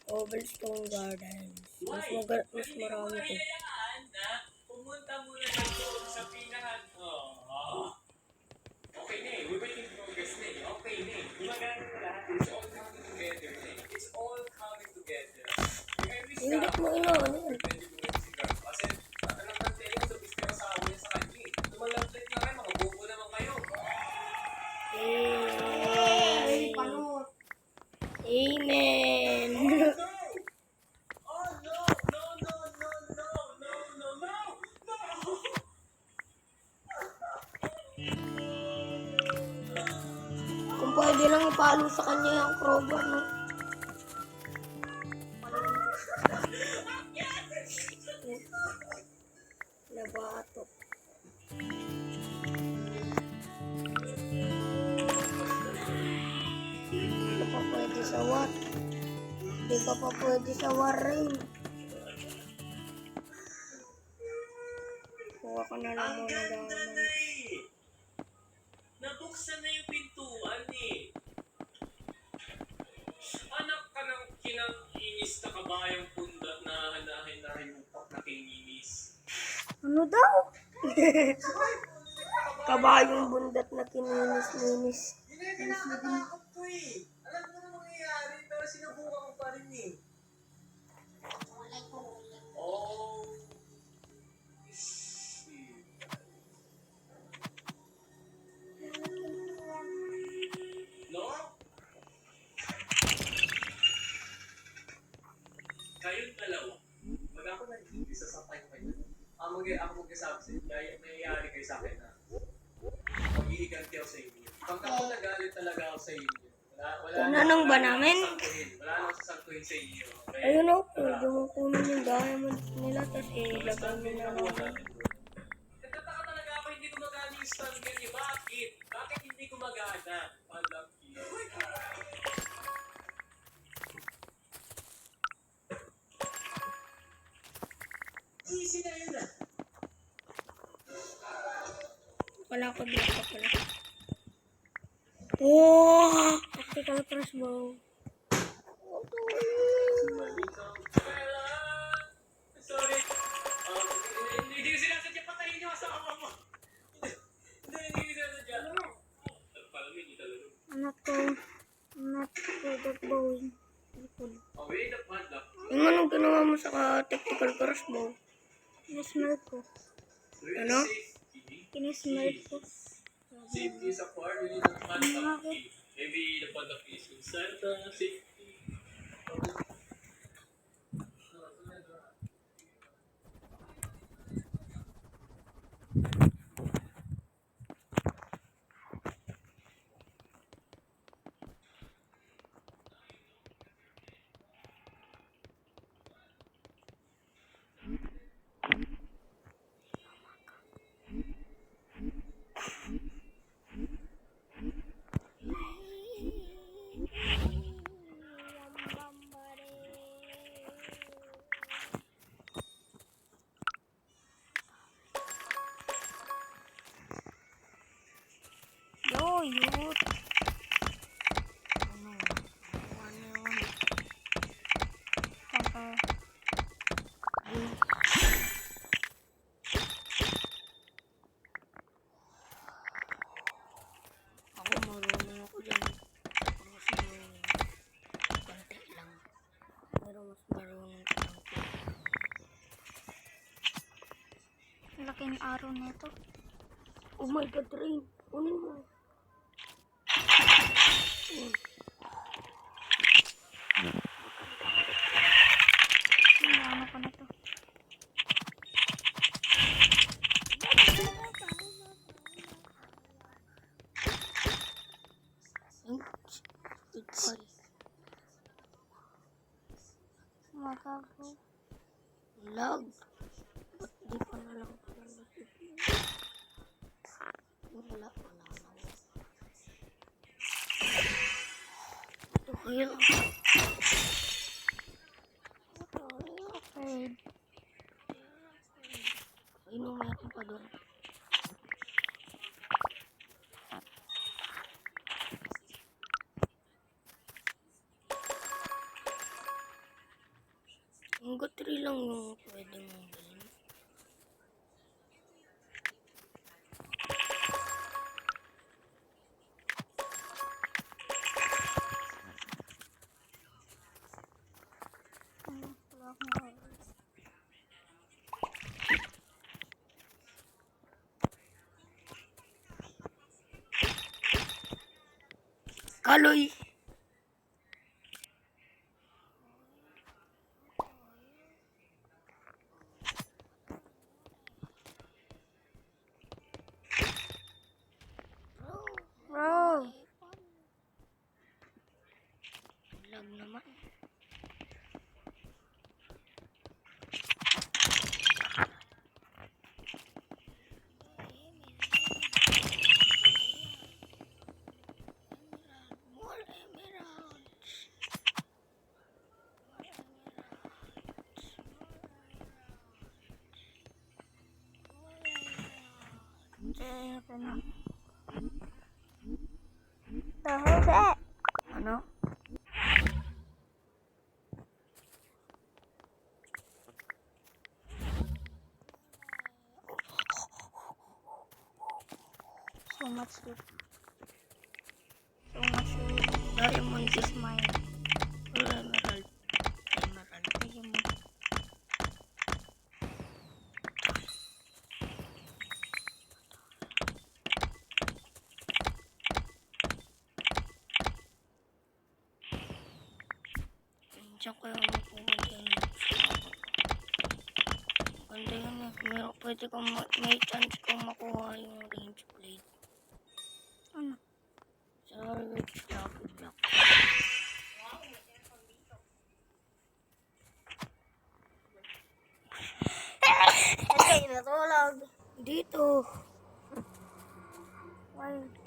Cobblestone Gardens. Mas marami to. Pumunta muna sa doon sa pinaka... Okay na eh. We're waiting for guys na eh. Okay na eh. Gumagana na lahat. It's all coming together na eh. It's all coming together. Hindi mo ano yun. Kasi anak ng tenyo sa bisita sa awa niya sa kanya eh. Tumalaglag na kayo. Mga bobo naman kayo. Amen. Oh no! No, no, no, no, no, no, no! Kung pwede lang ipalo sa kanya yung crowbar, no? Nabato. Hindi pa pwede sa war. Hindi ka pa pwede sa war rin. Kuha ka na lang muna diamond. Nabuksan na yung pintuan eh. Anak ka ng kinang-inis na kabayang pundat na hinahinupak na kininis. Ano daw? Kabayong bundat na kininis-ninis. Hindi na nakakatakot ko eh. Alam mo na mangyayari pero sinubukan ko pa rin eh. Oh. Shit. No? Kayong dalawa. Mag ako nag-iisa sa tayo kayo. Ako magkasabi sa inyo. Kaya nangyayari kayo sa akin na mag-iiganti ako sa inyo. Pag ako nagalit talaga ako sa inyo. Tinanong ba namin? Wala nang sasantuhin sa inyo. Okay? Ayun o, pwede mo kunin yung diamond nila tapos ilagay mo na lang. Nagtataka talaga ako hindi gumagana yung stun gun niyo. Bakit? Bakit hindi gumagana? Palaki. Easy na yun ah. Wala ko dito pala. Oh! Tactical crossbow. Sorry. Hindi ko sinasadya patayin yung asawa mo. Hindi sinasadya. Parang hindi talaga. Not good at bowing. Oh, we end up padlock. Yung anong ginawa mo sa tactical crossbow? Kinismelt ko. Ano? Kinismelt ko. Safety is acquired. We need a padlock key. Maybe the padlock is inside the safety. Yo, youth. Ano yun? Ako marunong ako dyan. Mas marunong. Konti lang. Pero mas marunong ko lang. Laking araw nito. Oh my God, Rain. Kunin mo. Ano ko na to? It's Magago. lag. Ba't di pa na lang pala nasip? Wala. Ito kaya. Okay. Ayun, meron pa doon. Hanggang 3 lang yung pwede mong bilhin. Wala akong oras. Kaloy! Bro! Lag naman. More emeralds. Ito na. Jose! Ano? So much loot. So much loot. Diamond This is mine. or emerald. Emerald. Sige mo. Diyan ko yung pupunta yung flower. Ganda yun eh. Pwede kang may chance kang makuha yung range blade. Ano? Sa rich lucky block. Okay, natulog. Dito.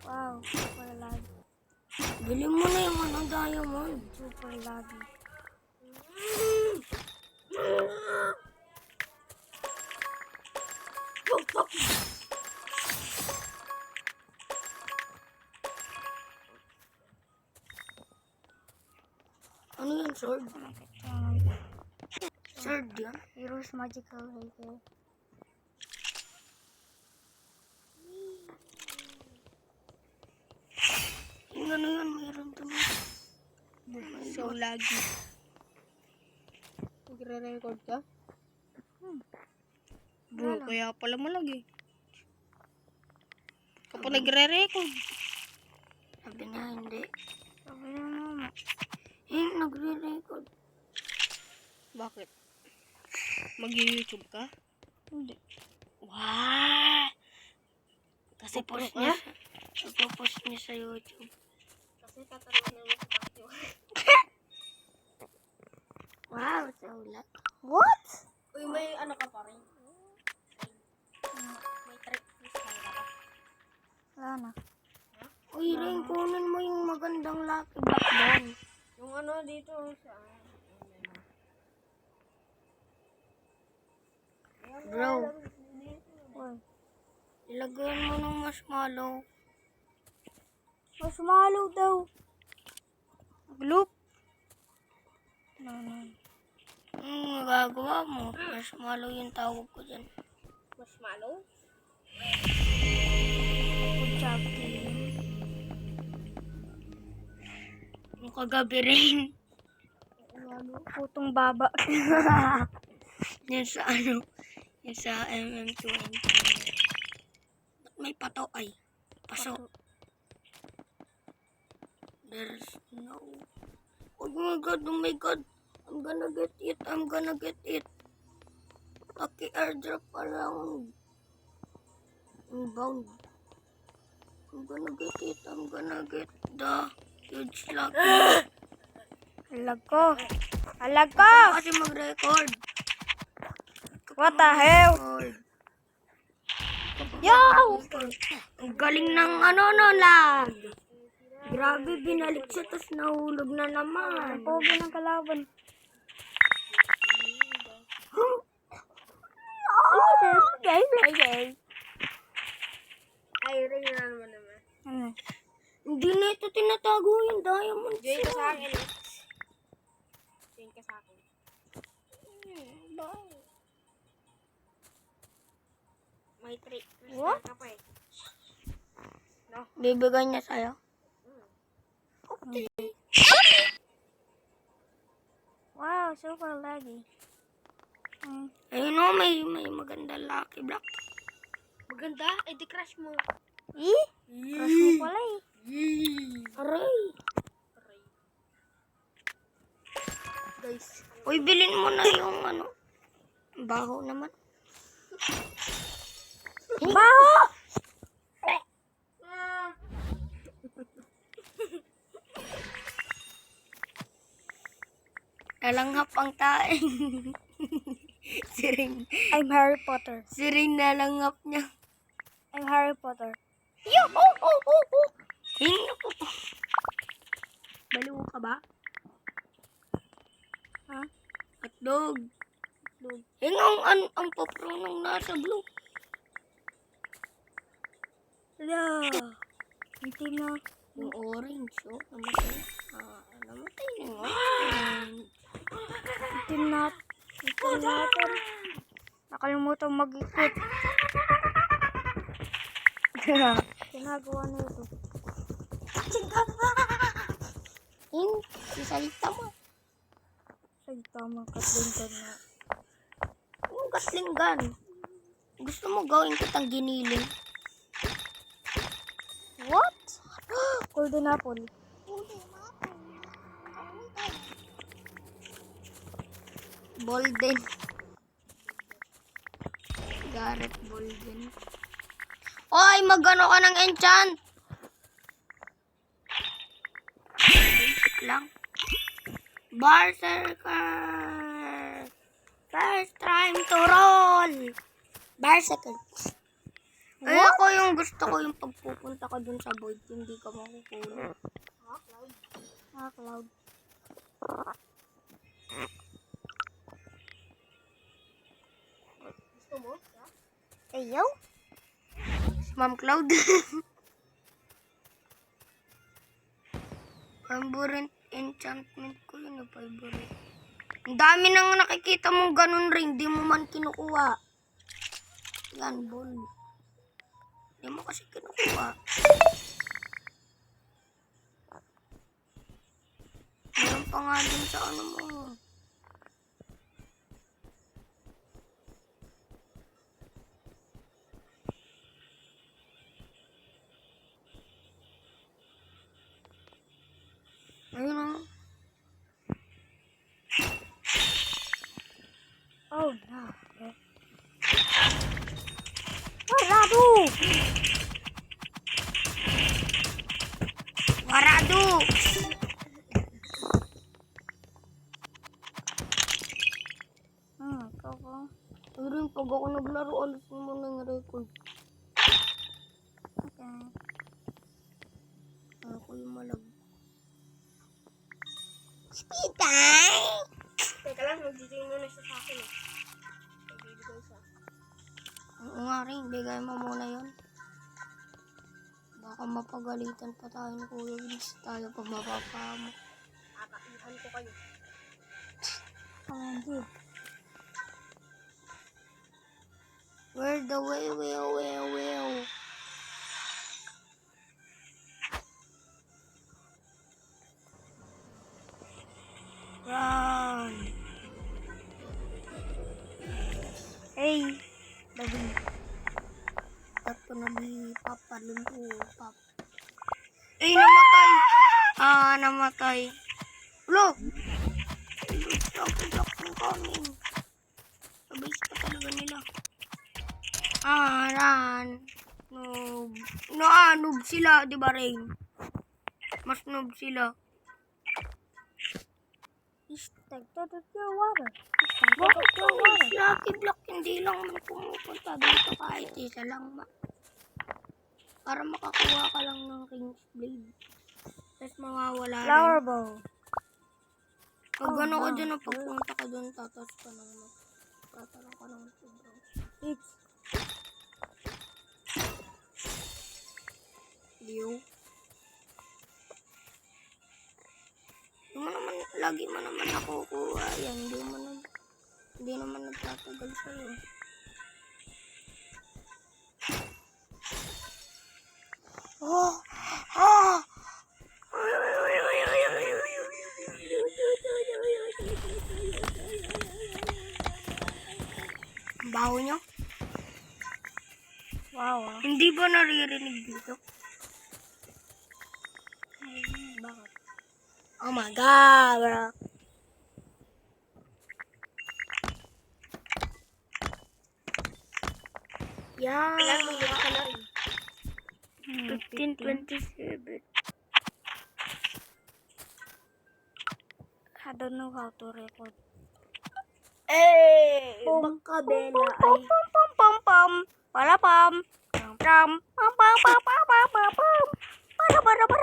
Wow, super lag. Bili mo na yung ano diamond. Super laggy. Ano yan, sword? Sword yan? Heroes magical right there. Yung ano yan, mayroon dun. So laggy. Nagre-record ka? Bro, kaya pala malagi. Kapag nagre-record. Sabi na hindi. Sabi na mama. Nagre-record. Bakit? Mag-YouTube ka? Hindi. Wow! Kasi pro Ipopost ka? niya. Ipopost niya sa YouTube. Kasi tatanong na yung pati. Wow, so lag. What? Uy, may ano ka pa rin? May trick please ka ba? Wala na. Uy, Ring, kunin mo yung magandang lucky block doon. Yung ano dito sa... Bro, Uy. ilagyan mo ng marshmallow. Marshmallow daw. Bloop! No. Magagawa mo. Marshmallow yung tawag ko dyan. Marshmallow? Good job, team. Yung kagabi rin. Putong baba. Yan sa ano. Yan sa MM20. Ba't may pato ay? Paso. There's no... Oh my god, oh my god. I'm gonna get it. Lucky airdrop around. Inbound. I'm gonna get the huge lucky. Alag ko. Alag ko! Kasi mag-record. What the hell? Yo! Ang galing ng ano no lag. Grabe, binalik siya tapos nahulog na naman. Pogi ng kalaban. Okay. Ay, rin na naman. Ano? Hindi na ito tinatago yung diamond. Join ka sa akin. Join ka sa akin. May trick. What? Ka pa eh. Bibigay niya sa'yo. Wow, super laggy. Ayun o, may maganda lucky block. Maganda? Eh di crush mo. Crush mo pala eh. Aray. Guys. Uy, bilhin mo na yung ano. Baho naman. Baho! Nalanghap ang taeng. Siring. I'm Harry Potter. Siring nalanghap niya. I'm Harry Potter. Hinga po. Baliw ka ba? Ha? Hotdog. Hinga ang papronong nasa blue. Hala. Hindi na. Yung orange, oh. Namatay. Namatay na yung orange. Itim natin. Nakalimutan mag-ikot. Ginagawa na ito. Si Salita mo. Sa tamang katlingan na. Yung gaslinggan. Gusto mo gawin kitang giniling? What? Golden apple. Bolden. Garrett Bolden. Oy, magano ka ng enchant? Basic lang. Berserker. First time to roll. Berserker. Ay, ako yung gusto ko yung pagpupunta ka dun sa void, hindi ka makukuha. Cloud. Gusto mo? Ayaw? Ma'am Cloud. Favorite enchantment ko yun, favorite. Ang dami nang nakikita mong ganun ring, di mo man kinukuha. Yan, ball. Di mo kasi kinukuha. Meron pa nga din sa ano mo. Ayun o. Oh no. Warado! Warado! Ikaw ko. Pero yung pag ako naglaro, alis mo na yung record. Okay. Ako yung malag. Speed time! Teka lang, nagditing muna siya sa akin eh. Nagbibigay siya. Oo nga rin, bigay mo muna yun. Baka mapagalitan pa tayo ni Kuya Vince. Tayo pa mapapamo. Akaihan ko kayo. Hindi. Where the way. Run! Hey. Dabi. Tato na di papalumpo. Eh, namatay! Namatay. Ulo! Stop ang coming. Sabay pa talaga nila. Run. Noob. Noob sila, di ba, Rain? Mas noob sila. Hashtag tadot your water. Bakit yung Lucky Block hindi lang man pumupunta dito kahit isa lang ba? Para makakuha ka lang ng King's Blade. Tapos mawawala Flower rin. bow. Pag ano ka dyan, pagpunta ka dyan, tatas ka ng tatalong ka ng sobrang. It's Liw. Lagi mo naman nakukuha yan. Hindi mo naman. tagal sa'yo. Oh! Ah! Ang baho nyo? Wow. Hindi ba naririnig dito? Bakit? Oh my God, bro. Yeah. Ilan mo ka na rin? 15:27. I don't know how to record. Eh, Pum, baka pum, Bella pum, ay... pum, pum, pum, pum. Para pum. Pum, pum, pum, pum, pum, pum, pum, pum, pum.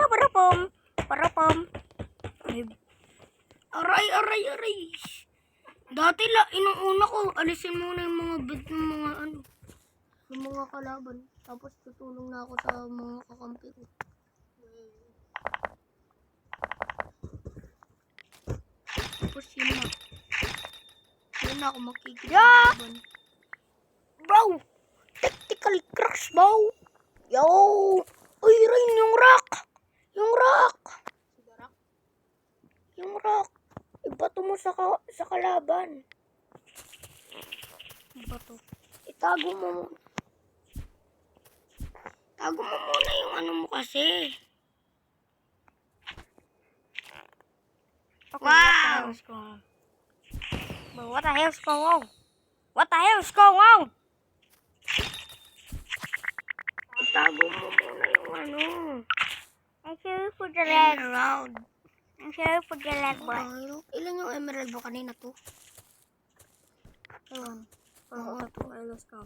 Para pum. Para pum. Ay, Aray. Dati inuuna ko, alisin muna yung mga bit ng mga ano, yung mga kalaban. Tapos tutulong na ako sa mga kakampi ko. Tapos yun na ako makikipaglaban. Bro! Tactical crossbow! Yo! Uy, Rain, yung rock! Yung rock! Ibato mo sa kalaban. bato. Itago mo muna. Tago mo muna yung ano mo kasi. Okay, Wow! what the hell is going on? What the hell is going on? Itago mo muna yung ano. I'm sorry for the lag. Emerald. I'm sorry for the lag, boy. Ilan yung emerald mo kanina to? Ewan. Oo, Ito, ay, let's go.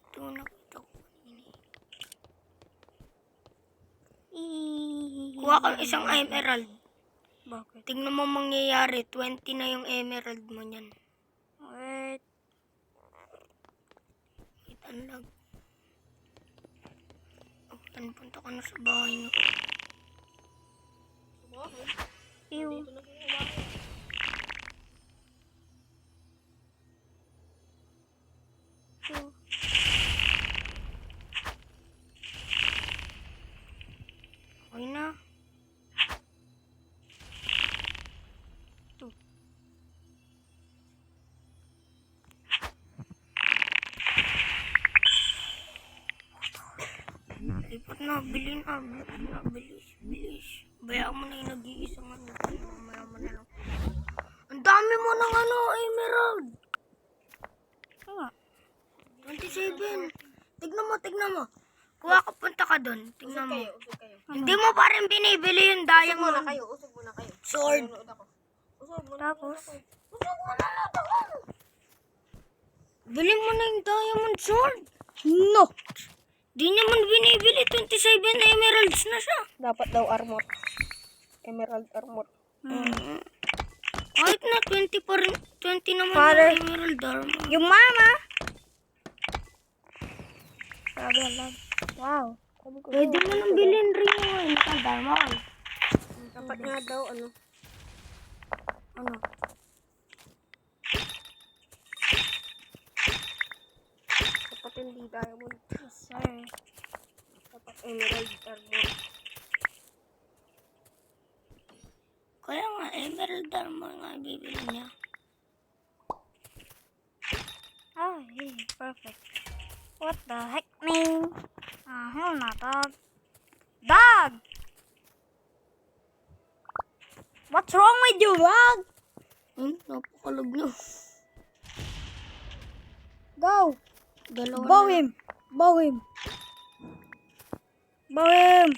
ito nakita ko kanina. Kuha kang isang emerald. Bakit? Tingnan mo mangyayari. 20 na yung emerald mo niyan. Wait. Wait, unlag. Punta ka na sa bahay niyo. Ew. Dito na kayo umakyat. Ew. Okay na. Lipat na, bilhin na, bilis. Bayaan mo na yung nag-iisang ano. Mamaya mo na lang. Ang dami mo ng ano, emerald. Nga. 27. Tignan mo. Kuha ka, punta ka doon. Tignan mo. Usog kayo. Hindi mo pa rin binibili yung dayang mo. Usog muna kayo. Sword. Nanonood ako. Usog muna. Tapos, Bili mo na yung diamond sword. no. Di naman binibili. 27 emeralds na siya. Dapat daw armor. Emerald armor. Kahit na 20 pa rin. 20 naman Father. yung emerald armor. Yung mama. Sabi lang. Wow. Pwede mo nang bilhin rin yung naka-diamond. Dapat nga daw ano. Ano? Dapat hindi diamond. Yes, sir. Dapat emerald armor. Kaya nga, emerald armor nga bibili niya. Oh, hey, perfect. What the heck, man? Hell no, dog. Dog! What's wrong with you, dog? Napakalog nyo. Go! Dalawa Bow na. him! Bow him! Bow him!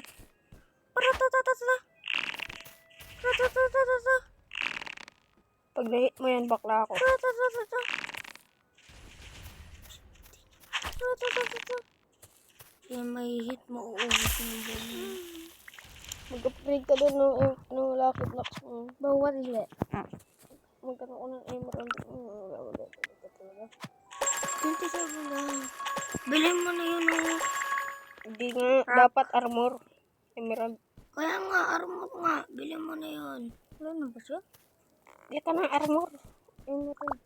Paratatata! Paratatata! Pag na-hit mo yan, bakla ako. Paratatata! Paratatata! Kaya may hit mo, uubos yung bomb. Mag-upgrade ka doon ng lucky blocks mo. But what is it? Magkaroon ko ng emerald. Wala talaga. 27 na. Bilhin mo na yun, oh. Hindi nga, dapat armor. Emerald. Kaya nga, armor nga. Bilhin mo na yun. Wala na ba siya? Ito na armor. Emerald.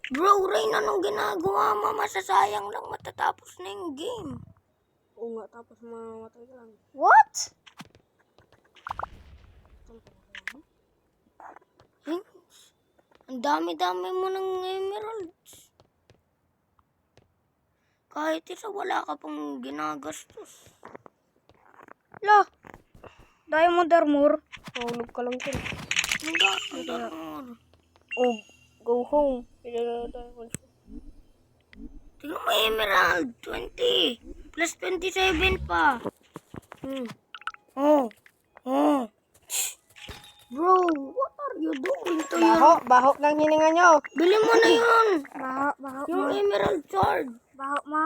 Bro, Rain, anong ginagawa mo? Masasayang lang matatapos na yung game. Oo nga, tapos mamamatay ka lang. What? Ang dami-dami mo ng emeralds. Kahit isa, wala ka pang ginagastos. La. Diamond armor. Mahulog ka lang dyan. Ang dami. Oh, go home. Kailan na tayo. Tingnan mo emerald. 20. Plus 27 pa. Oh. Bro, what are you doing to your... Baho ng hininga nyo. Bili mo na yun. Baho Yung mo. emerald sword. Baho mo.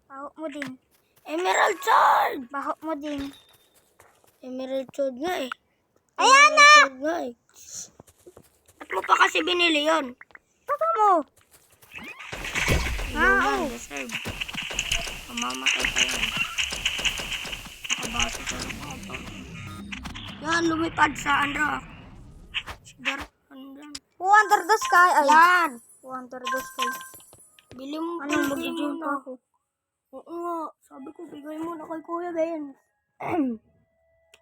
Baho mo din. Emerald sword. Baho mo din. Emerald sword nga eh. Ayan na! Sword nga eh. At mo pa kasi binili yun. Baka mo. Human, deserve. Mamamatay pa yan. Nakabasa sa lupa. Yan, lumipad sa Andra. Who under the sky? Ay. Yan. Who under the sky? Bili mo. Ano, bili mag-gym mo pa na. ako. Oo nga. Sabi ko, bigay mo na kay Kuya Ben.